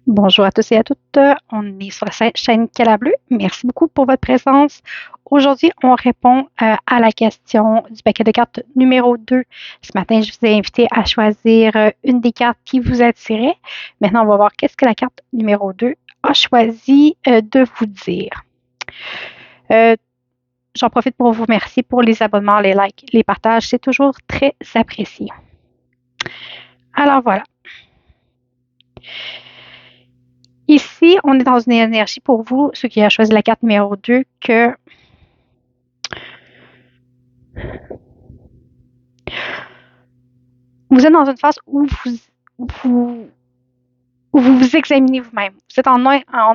Bonjour à tous et à toutes. On est sur la chaîne Cala Bleu. Merci beaucoup pour votre présence. Aujourd'hui, on répond à la question du paquet de cartes numéro 2. Ce matin, je vous ai invité à choisir une des cartes qui vous attirait. Maintenant, on va voir qu'est-ce que la carte numéro 2 a choisi de vous dire. J'en profite pour vous remercier pour les abonnements, les likes, les partages. C'est toujours très apprécié. Alors voilà. Ici, on est dans une énergie pour vous, ceux qui ont choisi la carte numéro 2, que vous êtes dans une phase où vous examinez vous-même. Vous êtes en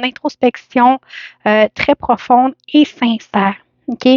introspection très profonde et sincère. OK?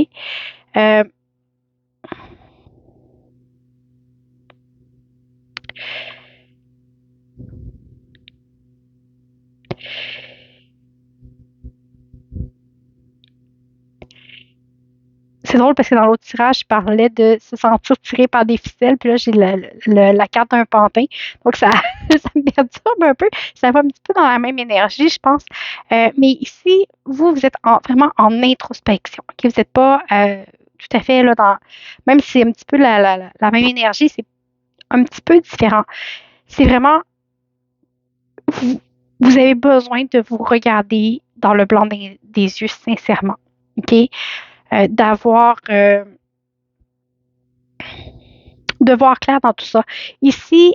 C'est drôle parce que dans l'autre tirage, je parlais de se sentir tiré par des ficelles, puis là, j'ai la carte d'un pantin. Donc, ça, ça me perturbe un peu. Ça va un petit peu dans la même énergie, je pense. Mais ici, vous êtes vraiment en introspection. Okay? Vous n'êtes pas tout à fait là dans. Même si c'est un petit peu la même énergie, c'est un petit peu différent. C'est vraiment. Vous avez besoin de vous regarder dans le blanc des yeux, sincèrement. OK? D'avoir. De voir clair dans tout ça. Ici,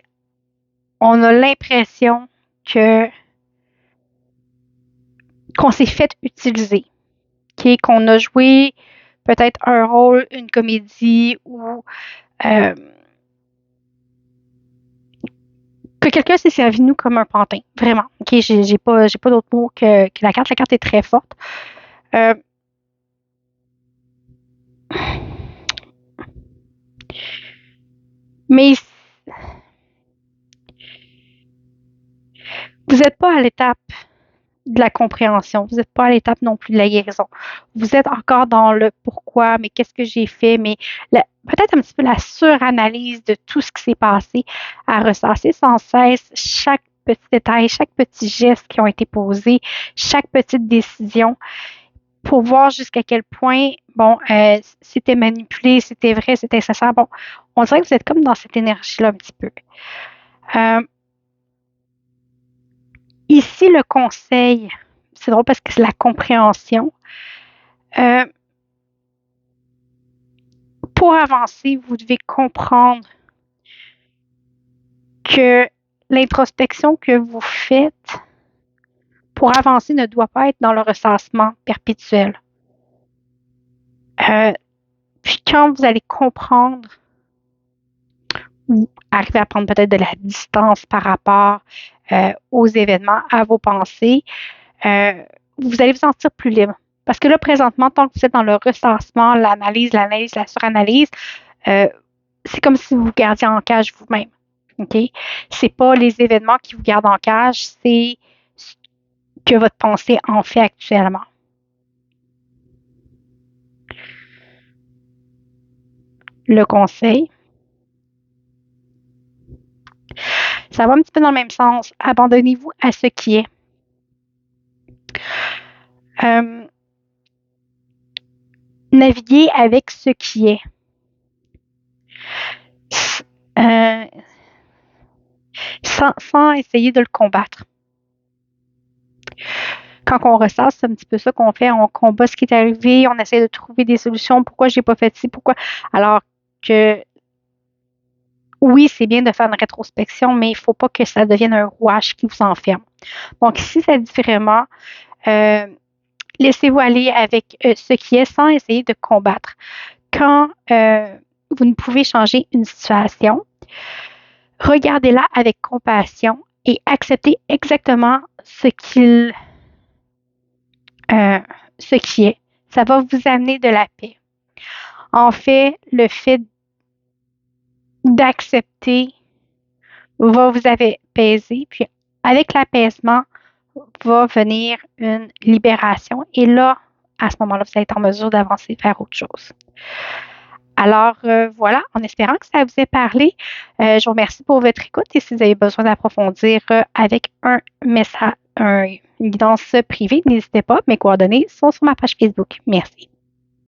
on a l'impression qu'on s'est fait utiliser, okay? Qu'on a joué peut-être un rôle, une comédie ou que quelqu'un s'est servi de nous comme un pantin, vraiment. Ok, j'ai pas d'autre mot que la carte. La carte est très forte. Mais vous n'êtes pas à l'étape de la compréhension. Vous n'êtes pas à l'étape non plus de la guérison. Vous êtes encore dans le pourquoi, mais qu'est-ce que j'ai fait, mais peut-être un petit peu la suranalyse de tout ce qui s'est passé, à ressasser sans cesse chaque petit détail, chaque petit geste qui ont été posés, chaque petite décision, pour voir jusqu'à quel point, bon, c'était manipulé, c'était vrai, c'était sincère. Bon, on dirait que vous êtes comme dans cette énergie-là un petit peu. Ici, le conseil, c'est drôle parce que c'est la compréhension. Pour avancer, vous devez comprendre que l'introspection que vous faites pour avancer ne doit pas être dans le ressassement perpétuel. Puis quand vous allez comprendre ou arriver à prendre peut-être de la distance par rapport aux événements, à vos pensées, vous allez vous sentir plus libre. Parce que là, présentement, tant que vous êtes dans le ressassement, l'analyse, la suranalyse, c'est comme si vous vous gardiez en cage vous-même. OK? C'est pas les événements qui vous gardent en cage, c'est ce que votre pensée en fait actuellement. Le conseil, ça va un petit peu dans le même sens. Abandonnez-vous à ce qui est. Naviguez avec ce qui est. Sans essayer de le combattre. Quand on ressasse, c'est un petit peu ça qu'on fait. On combat ce qui est arrivé, on essaie de trouver des solutions. Pourquoi j'ai pas fait ci? Pourquoi? Alors que oui, c'est bien de faire une rétrospection, mais il ne faut pas que ça devienne un rouage qui vous enferme. Donc, ici, ça dit vraiment, laissez-vous aller avec ce qui est sans essayer de combattre. Quand vous ne pouvez changer une situation, regardez-la avec compassion et acceptez exactement ce qui est. Ça va vous amener de la paix. En fait, le fait d'accepter va vous apaiser, puis avec l'apaisement va venir une libération. Et là, à ce moment-là, vous allez être en mesure d'avancer vers autre chose. Alors, voilà, en espérant que ça vous ait parlé, je vous remercie pour votre écoute et si vous avez besoin d'approfondir avec un message, une guidance privée, n'hésitez pas, mes coordonnées sont sur ma page Facebook. Merci.